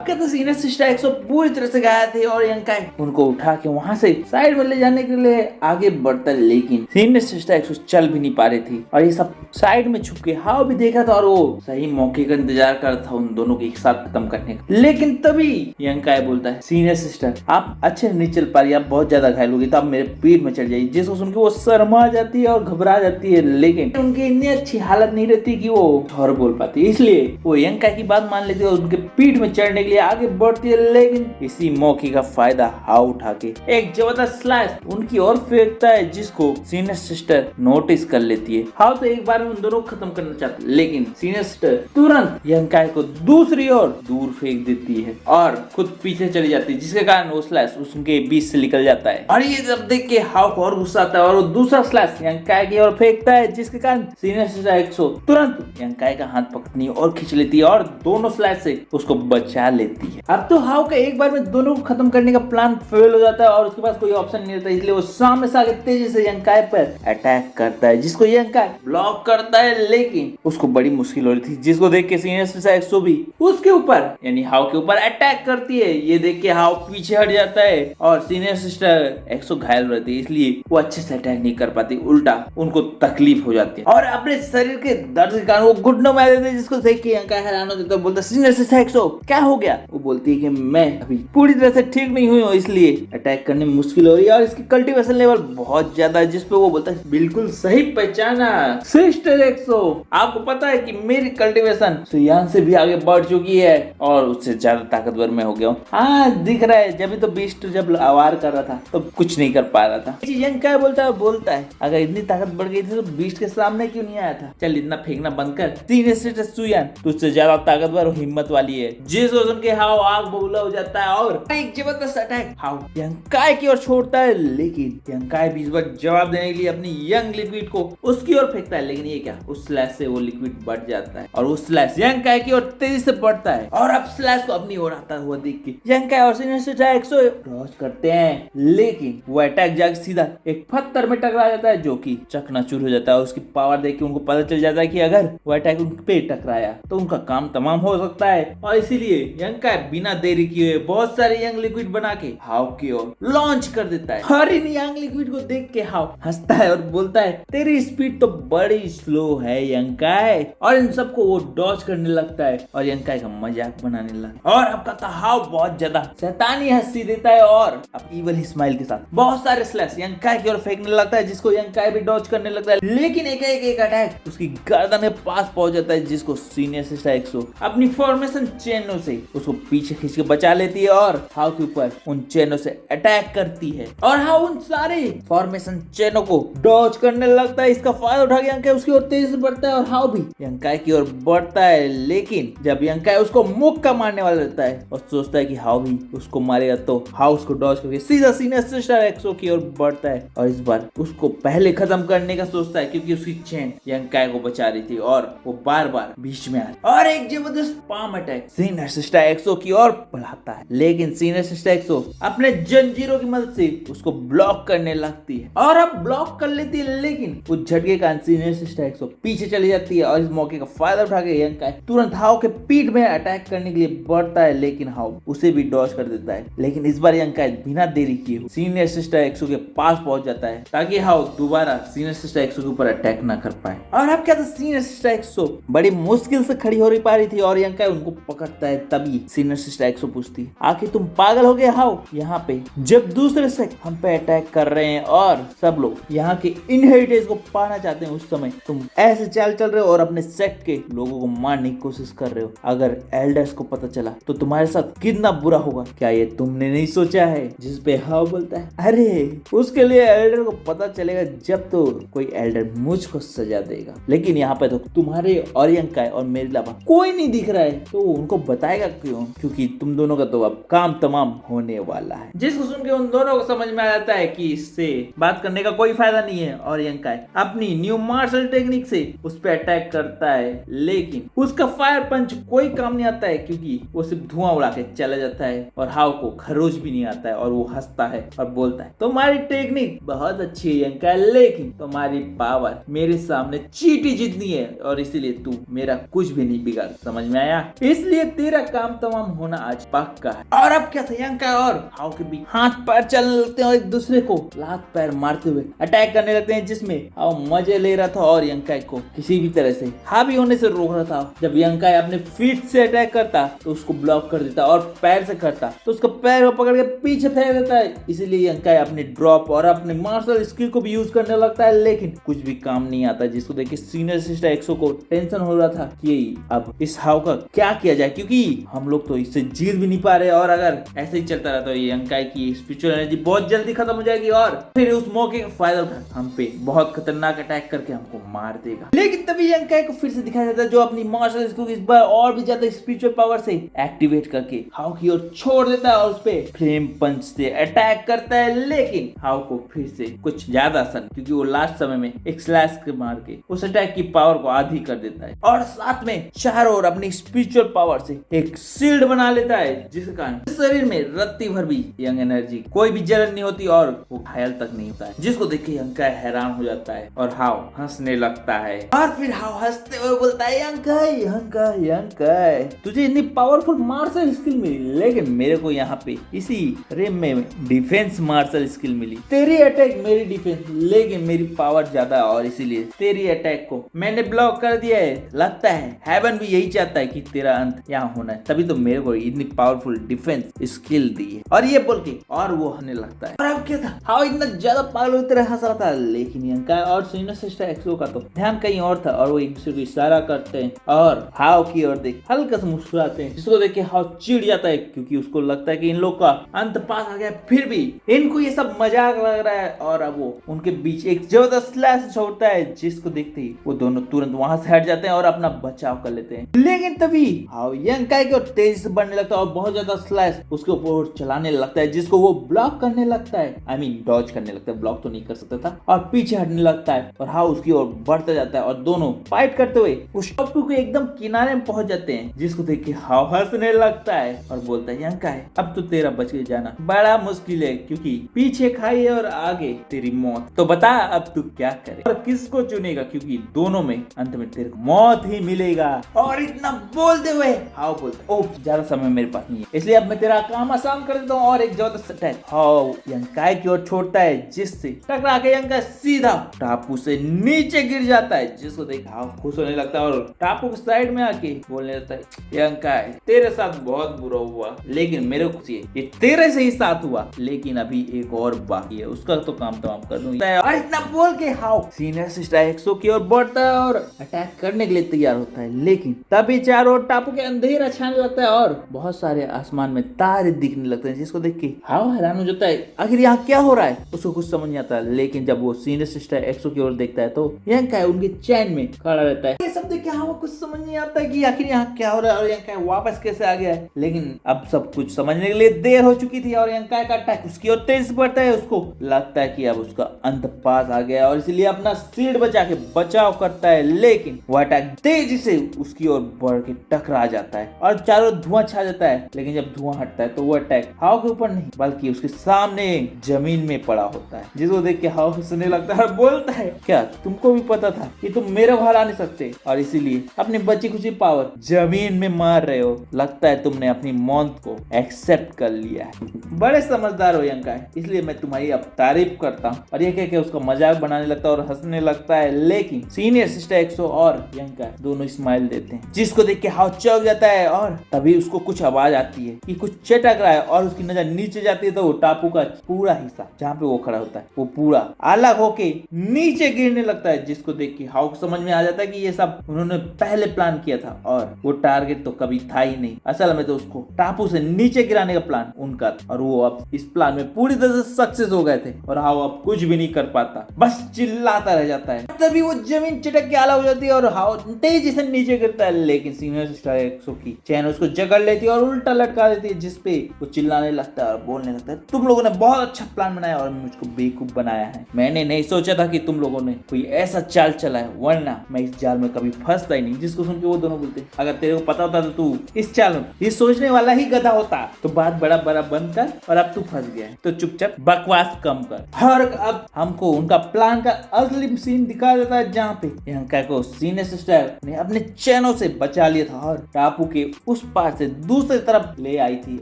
कहते senior sister एक्सो पूरी तरह से गायब थे और यंकाई उनको उठा के वहां से साइड में ले जाने के लिए आगे बढ़ता, लेकिन सीनियर सिस्टर एक्सो चल भी नहीं पा रही थी और ये सब साइड में छुप के हाउ भी देखा था और वो सही मौके का इंतजार कर रहा था उन दोनों को एक साथ खत्म करने का। लेकिन तभी यंकाई बोलता है, सीनियर सिस्टर आप अच्छे नहीं चल पा रही, आप बहुत ज्यादा घायल हो गई तो आप मेरे पीठ में चढ़ जाइए। जिसको सुनकर वो शर्मा जाती है और घबरा जाती है, लेकिन उनकी इतनी अच्छी हालत नहीं रहती कि वो और बोल पाती, इसलिए वो यंकाई की बात मान लेती है और उनके पीठ में चढ़ने के लिए आगे बढ़ती है। लेकिन इसी मौके का फायदा हाउ उठा के एक जबरदस्त स्लैश उनकी ओर फेंकता है, जिसको सीनियर सिस्टर नोटिस कर लेती है। हाउ तो एक बार में उन दोनों को खत्म करना चाहती है, लेकिन सीनियर सिस्टर तुरंत यंकाई को दूसरी ओर दूर फेंक देती है और खुद पीछे चली जाती है, जिसके कारण वो स्लैश उनके बीच से निकल जाता है। और ये जब देख के हाउ को और गुस्सा आता है और वो दूसरा स्लैश यंकाई की ओर फेंकता है, जिसके कारण सीनियर सिस्टर एक्सो तुरंत यंकाई का हाथ पकड़ती है और खींच लेती है और दोनों स्लैश से उसको बचा लेती है। अब तो हाउ का एक बार में दोनों को खत्म करने का प्लान फेल हो जाता है और उसके पास कोई ऑप्शन नहीं रहता, इसलिए वो सामने से आगे तेजी से यंकाई पर अटैक करता है, जिसको यंकाई ब्लॉक करता है। लेकिन उसको बड़ी मुश्किल हो रही थी, जिसको देख के सीनियर सिस्टर एक्सो भी उसके ऊपर यानी हाउ के ऊपर अटैक करती है। ये देख के हाउ पीछे हट जाता है और सीनियर सिस्टर एक्सो घायल रहती है, इसलिए वो अच्छे से अटैक नहीं कर पाती, उल्टा उनको तकलीफ हो जाती है और अपने शरीर के दर्द के कारण वो घुटनों में आ जाते हैं, जिसको देख के यंकाई हैरान हो जाता है, बोलता है सीनियर सिस्टर एक्सो क्या हो गया। वो बोलती है कि मैं अभी पूरी तरह से ठीक नहीं हुई हूँ, इसलिए अटैक करने में मुश्किल हो रही है और इसकी कल्टीवेशन लेवल बहुत ज्यादा है। जिसपे वो बोलता है बिल्कुल सही पहचाना सिस्टर एक्सो, आपको पता है कि मेरी कल्टीवेशन सुयान से भी आगे बढ़ चुकी है और उससे ज्यादा ताकतवर मैं हो गया हूँ। हाँ दिख रहा है, जब तो बीस्ट जब आवार कर रहा था तो कुछ नहीं कर पा रहा था। यंकाई बोलता है अगर इतनी ताकत बढ़ गई थी तो बीस्ट के सामने क्यों नहीं आया था। चल इतना फेंकना बंद कर, सीनियर सिस्टर सुयान तुझसे ज्यादा ताकतवर और हिम्मत वाली है। जिसको सुन के हाउ आग बबूला हो जाता है और एक जबरदस्त अटैक हाउ यंकाई की ओर छोड़ता है, लेकिन यंकाई भी इस बार जवाब देने के लिए अपनी यंग लिक्विड को उसकी ओर फेंकता है। लेकिन ये क्या, उस स्लैश से वो लिक्विड बढ़ जाता है और उस स्लैश यंकाई की ओर तेजी से बढ़ता है और अब स्लैश को अपनी ओर आता हुआ देख के यंकाई और सीनियर सिस्टर एक्सो क्रॉस करते हैं, लेकिन वो अटैक जाके सीधा एक पत्थर में टकरा जाता है, जो कि चकनाचूर हो जाता है। उसकी पावर देख के उनको पता चल जाता है कि अगर वो अटैक उन पे टकराया तो उनका काम तमाम हो सकता है और इसीलिए यंकाई बिना देरी किए बहुत सारे यंग लिक्विड बना के हाउ की ओर लॉन्च कर देता है। और इन यंग लिक्विड को देख के हाउ हंसता है और बोलता है तेरी स्पीड तो बड़ी स्लो है यंकाई, और इन सबको वो डॉज करने लगता है और यंकाई का मजाक बनाने लगता है। और अब कहता हाउ बहुत ज्यादा शैतानी हंसी देता है और अब इवल स्माइल के साथ बहुत सारे स्लैश यंकाई की ओर फेंकने लगता है, जिसको यंकाई भी डॉज करने लगता है। लेकिन एक अटैक उसकी गर्दन के पास पहुंच जाता है, जिसको सीनियर सिस्टर एक्सो अपनी फॉर्मेशन चेनों से उसको पीछे खींच के बचा लेती है और हाउ के ऊपर उन चेनों से अटैक करती है और हाउ उन सारे फॉर्मेशन चेनों को डॉज करने लगता है। इसका फायदा उठा के यंकाई उसकी ओर तेजी से बढ़ता है और हाउ भी यंकाई की ओर बढ़ता है। लेकिन जब यंकाई उसको मुक्का मारने वाला रहता है और सोचता है कि हाउ भी उसको मारेगा, तो हाउ उसको डॉज करके सीधा सीनियर सिस्टर एक्सो की ओर बढ़ता है और इस बार उसको पहले खत्म करने का सोचता है, क्योंकि उसकी चेन यंकाई को बचा रही थी और वो बार बार बीच में आ रही और एक जबरदस्त पाम अटैक सीनियर सिस्टर एक्सो की ओर बढ़ाता है। लेकिन सीनियर सिस्टर एक्सो अपने जंजीरों की मदद से उसको ब्लॉक करने लगती है और अब ब्लॉक कर लेती है, लेकिन उस झटके का सीनियर सिस्टर एक्सो पीछे चली जाती है और इस मौके का फायदा उठा के यंकाई तुरंत हाउ के पीठ में अटैक करने के लिए बढ़ता है, लेकिन हाउ उसे भी डॉज कर देता है। लेकिन इस बार यंकाई बिना देरी किए सीनियर सिस्टर एक्सो के पास पहुंच जाता है ताकि हाउ दोबारा सीनियर सिस्टर एक्सो के ऊपर अटैक ना कर पाए। और अब क्या था, सीनियर सिस्टर एक्सो बड़ी मुश्किल से खड़ी हो रही पा रही थी और यंकाई उनको पकड़ता है। तभी सीनियर सिस्टर एक्सो पूछती है आखिर तुम पागल हो गए हाउ, यहाँ पे जब दूसरे सेक्ट हम पे अटैक कर रहे हैं और सब लोग यहाँ के इनहेरिटेंस को पाना चाहते हैं, उस समय तुम ऐसे चाल चल रहे हो और अपने सेक्ट के लोगों को मारने की कोशिश कर रहे हो। अगर एल्डर्स को पता चला तो तुम्हारे साथ कितना बुरा होगा, क्या ये तुमने नहीं सोचा है। जिस पे हाउ बोलता है अरे उसके लिए एल्डर को पता चलेगा जब तो कोई एल्डर मुझको सजा देगा, लेकिन यहाँ पे तो तुम्हारे और यंकाई और मेरे अलावा कोई नहीं दिख रहा है, तो उनको बताएगा क्यों, क्योंकि तुम दोनों का तो अब काम तमाम होने वाला है। जिसको सुन के उन दोनों को समझ में आ जाता है कि इससे बात करने का कोई फायदा नहीं है और यंकाई अपनी न्यू मार्शल टेक्निक से उस पर अटैक करता है, लेकिन उसका फायर पंच कोई काम नहीं आता है क्योंकि वो सिर्फ धुआं उड़ा के चला जाता है और हाउ को खरोच भी नहीं आता है और वो हंसता है और बोलता है तुम्हारी टेक्निक बहुत अच्छी है यंकाई, लेकिन तुम्हारी पावर मेरे सामने चींटी जितनी है और इसीलिए तू मेरा कुछ भी नहीं बिगाड़, समझ में आया। इसलिए तेरा काम काम तमाम होना आज पक्का है। और अब क्या था, यंकाई और हाओ के बीच हाथ पैर चलने लगते हैं और एक दूसरे को लात पैर मारते हुए अटैक करने लगते हैं, जिसमें हाओ मजे ले रहा था और यंकाई को किसी भी तरह से हावी होने से रोक रहा था। जब यंकाई अपने फीट से अटैक करता तो उसको ब्लॉक कर देता और पैर से करता तो उसका पैर को पकड़ के पीछे फेंक देता है। इसीलिए यंकाई अपने ड्रॉप और अपने मार्शल स्किल को भी यूज करने लगता है, लेकिन कुछ भी काम नहीं आता, जिसको देख के सीनियर सिस्टर एक्सो को टेंशन हो रहा था कि अब इस हाओ का क्या किया जाए, क्योंकि हम लोग तो इससे जीत भी नहीं पा रहे और अगर ऐसे ही चलता रहा तो ये यंकाई की स्पिरिचुअल एनर्जी बहुत जल्दी खत्म हो जाएगी और फिर उस मौके का फायदा उठा हम पे बहुत खतरनाक अटैक करके हमको मार देगा। लेकिन तभी यंकाई को फिर से दिखाया जाता है, जो अपनी मार्शल स्किल को इस बार और भी ज्यादा स्पिरिचुअल पावर से एक्टिवेट करके हाओ की ओर छोड़ देता है और उस पे फ्लेम पंच से अटैक करता है। लेकिन हाओ को फिर से कुछ ज्यादा असर, क्योंकि वो लास्ट समय में एक स्लैश के मार के उस अटैक की पावर को आधी कर देता है और साथ में चारों ओर अपनी स्पिरिचुअल पावर से एक शील्ड बना लेता है, जिसके कारण शरीर में रत्ती भर भी यंग एनर्जी कोई भी जलन नहीं होती और वो घायल तक नहीं होता है, जिसको देख के यंकाई हैरान हो जाता है और हाओ हंसने लगता है। और फिर हाओ हंसते हुए बोलता है, यंकाई यंकाई यंकाई तुझे इतनी पावरफुल मार्शल स्किल मिली, लेकिन मेरे को यहाँ पे इसी रेम में डिफेंस मार्शल स्किल मिली। तेरी अटैक मेरी डिफेंस, लेकिन मेरी पावर ज्यादा है और इसीलिए तेरी अटैक को मैंने ब्लॉक कर दिया है। लगता है हेवन भी यही चाहता है कि तेरा अंत यहाँ होना है, तभी तो मेरे को इतनी पावरफुल डिफेंस स्किल दी है। और ये बोल के और वो हंसने लगता है। और अब क्या था, हाओ इतना ज्यादा पागल की तरह हंस रहा था, लेकिन यंकाई और सीनियर सिस्टर एक्सो का तो ध्यान कहीं और था और वो एक दूसरे को इशारा करते हैं और हाओ की ओर देख हल्का सा मुस्कुराते हैं, जिसको देख के हाओ चिढ़ जाता है, क्योंकि उसको लगता है कि इन लोग का अंत पास आ गया, फिर भी इनको ये सब मजाक लग रहा है। और अब वो उनके बीच एक जबरदस्त स्लैश छोड़ता है, जिसको देखते ही वो दोनों तुरंत वहां से हट जाते हैं और अपना बचाव कर लेते हैं। लेकिन तभी हाओ यंकाई को तेजी से बढ़ने लगता है और बहुत ज्यादा स्लैश उसके ऊपर चलाने लगता है, जिसको वो ब्लॉक करने लगता है, आई मीन डॉज करने लगता है, ब्लॉक तो नहीं कर सकता था, और पीछे हटने लगता है और हाओ उसकी ओर बढ़ता जाता है और दोनों फाइट करते हुए उस टॉपू के एकदम किनारे में पहुंच जाते हैं, जिसको देख के हाओ हंसने लगता है और बोलता है, यंकाई अब तो तेरा बच के जाना बड़ा मुश्किल है, क्योंकि पीछे खाई और आगे तेरी मौत। तो बता अब तू क्या करे और किसको चुनेगा, क्योंकि दोनों में अंत में तेरे को मौत ही मिलेगा। और इतना बोलते हुए हाओ बोलता है, ओह ज्यादा समय मेरे पास नहीं है, इसलिए अब मैं तेरा काम आसान कर देता हूँ और एक जबरदस्त अटैक हाओ यंकाई की ओर छोड़ता है, जिससे टकरा के यंकाई सीधा टापू से नीचे गिर जाता है, जिसको देख हाओ खुश होने लगता है और टापू के साइड में आके बोलने लगता है, यंकाई तेरे साथ बहुत बुरा हुआ, लेकिन मेरे को खुशी है ये तेरे से ही साथ हुआ, लेकिन अभी एक और बाकी है, उसका तो काम तमाम कर दूंगा। और इतना बोल के हाओ सीनियर सिस्टर एक्सो की ओर बढ़ता है और अटैक करने के लिए तैयार होता है, लेकिन तभी चारों ओर टापू के अंधेरा छाने लगता है और बहुत सारे आसमान में तारे दिखने लगते हैं, जिसको देख के हाओ हैरान हो जाता है, आखिर यहाँ क्या हो रहा है, उसको कुछ समझ नहीं आता। लेकिन जब वो सीनियर सिस्टर एक्सो की ओर देखता है तो यंकाई उनके चैन में खड़ा रहता है। ये सब देख के हाओ कुछ समझ नहीं आता कि आखिर यहाँ क्या हो रहा है और यंकाई वापस कैसे आ गया है, लेकिन अब सब कुछ समझने के लिए देर हो चुकी थी और यंकाई का अटैक उसकी ओर तेज से बढ़ता है। उसको लगता है कि अब उसका अंत पास आ गया और इसलिए अपना शील्ड बचा के बचाव करता है, लेकिन वो अटैक तेजी से उसकी ओर बढ़ के टकरा जाता है और चारों धुआं छा जाता है। लेकिन जब धुआं हटता है तो वो अटैक हाओ के ऊपर नहीं बल्कि उसके सामने जमीन में पड़ा होता है, जिसको देख के हाओ हंसने लगता है और बोलता है, क्या तुमको भी पता था कि तुम मेरे बाहर आ नहीं सकते और इसीलिए अपनी बची खुची पावर जमीन में मार रहे हो, लगता है तुमने अपनी मौत को एक्सेप्ट कर लिया है। बड़े समझदार हो यंकाई, इसलिए मैं तुम्हारी अब तारीफ करता हूँ। और ये कह के उसका मजाक बनाने लगता है और हंसने लगता है, लेकिन सीनियर सिस्टर एक्सो और यंकाई दोनों स्माइल देते हैं, जिसको देख के हाओ चौंक जाता है। और तभी उसको कुछ आवाज आती है कि कुछ चटक रहा है और उसकी नजर नीचे जाती है तो वो टापू का पूरा हिस्सा जहाँ पे वो खड़ा होता है वो पूरा अलग होके नीचे गिरने लगता है, जिसको देख के हाओ को समझ में आ जाता है कि ये सब उन्होंने पहले प्लान किया था और वो टारगेट तो कभी था ही नहीं, असल में तो उसको टापू से नीचे गिराने का प्लान उनका था और वो अब इस प्लान में पूरी तरह से सक्सेस हो गए थे और हाओ अब कुछ भी नहीं कर पाता, बस चिल्लाता रह जाता है। तभी वो जमीन चिटक के अलग हो जाती है और हाओ तेजी से नीचे गिरता है, लेकिन सीनियर सिस्टर एक्सो की चैन उसको जकड़ लेती है और उल्टा लटका देती है, जिसपे वो चिल्लाने लगता है और बोलने लगता है, तुम लोगों ने बहुत अच्छा प्लान बनाया और मुझको बेवकूफ बनाया है। मैंने नहीं सोचा था कि तुम लोगों ने कोई ऐसा चाल चला है, वरना मैं इस जाल में कभी फंसता ही नहीं। जिसको सुन के वो दोनों बोलते, अगर तेरे को पता होता तो तू इस चाल में ये सोचने वाला ही गधा होता, तो बात बड़ा बड़ा बंद कर और अब तू फंस गया है, तो चुपचाप बकवास कम कर। और अब हमको उनका प्लान का असली सीन दिखा देता है, जहाँ पे यंकाई को सीनियर सिस्टर ने अपने चैनों से बचा लिया था और टापू के उस उस पार से दूसरी तरफ ले आई थी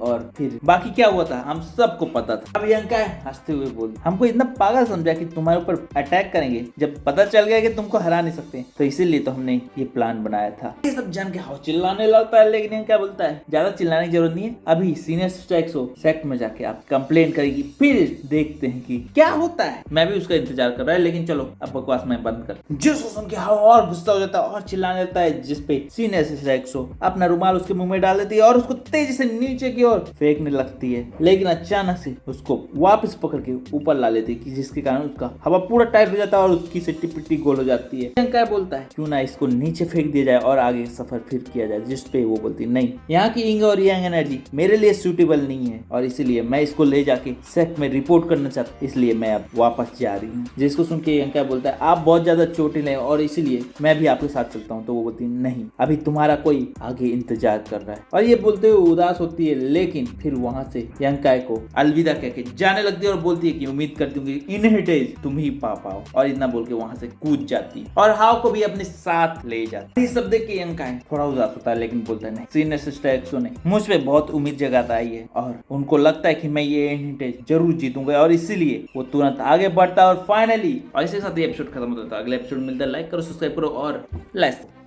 और फिर बाकी क्या हुआ था हम सबको पता था। अब यंका हंसते हुए बोली, हमको इतना पागल समझा कि तुम्हारे ऊपर अटैक करेंगे, जब पता चल गया कि तुमको हरा नहीं सकते तो इसीलिए तो हमने ये प्लान बनाया था। ये सब जान के हाउ चिल्लाने लगता है, लेकिन यंका बोलता है ज्यादा चिल्लाने की जरूरत नहीं है, अभी सीनियर सिस्टर एक्सो सेक्ट में जाके आप कंप्लेन करेगी, फिर देखते हैं कि क्या होता है। मैं भी उसका इंतजार कर रहा है, लेकिन चलो अब बकवास मैं बंद कर। जिसको सुन के हाउ और गुस्सा हो जाता है और चिल्लाने लगता है, जिसपे सीनियर सिस्टर एक्सो अपना रुमाल उसके मुंह में डाल देती है और उसको तेजी से नीचे की ओर फेंकने लगती है, लेकिन अचानक से उसको वापस पकड़ के ऊपर ला लेती है, जिसके कारण उसका हवा पूरा टाइट हो जाता है और उसकी सिट्टी पिट्टी गोल हो जाती है। यंका बोलता है क्यों ना इसको नीचे फेंक दिया जाए और आगे सफर फिर किया जाए, जिसपे वो बोलती नहीं, यहाँ की इंग और यंग एनर्जी मेरे लिए सूटेबल नहीं है और इसीलिए मैं इसको ले जाके सेक्ट में रिपोर्ट करना चाहता, इसलिए मैं अब वापस जा रही हूँ। जिसको सुन के यंका बोलता है आप बहुत ज्यादा चोटिल हैं और इसीलिए मैं भी आपके साथ चलता हूँ। तो वो बोलती नहीं, अभी तुम्हारा कोई आगे इंतजार कर रहा है। और ये बोलते हुए उदास होती है, लेकिन फिर वहां से यंकाई को अलविदा कहके जाने लगती है और बोलती है कि उम्मीद करती हूँ कि इनहेरिटेंस तुम ही पा पाओ, और इतना बोल के वहां से कूद जाती है और हाउ को भी अपने साथ ले जाती है। ये सब देख के यंकाई थोड़ा उदास होता है, लेकिन बोलता है नहीं, सीनियर सिस्टर एक्सो ने मुझ पे बहुत उम्मीद जगाता है और उनको लगता है कि मैं ये इनहेरिटेंस जरूर जीतूंगा, और इसीलिए वो तुरंत आगे बढ़ता है और फाइनली, और इसी के साथ ये एपिसोड खत्म होता है। अगले एपिसोड मिलता है, लाइक करो, सब्सक्राइब करो और लेट्स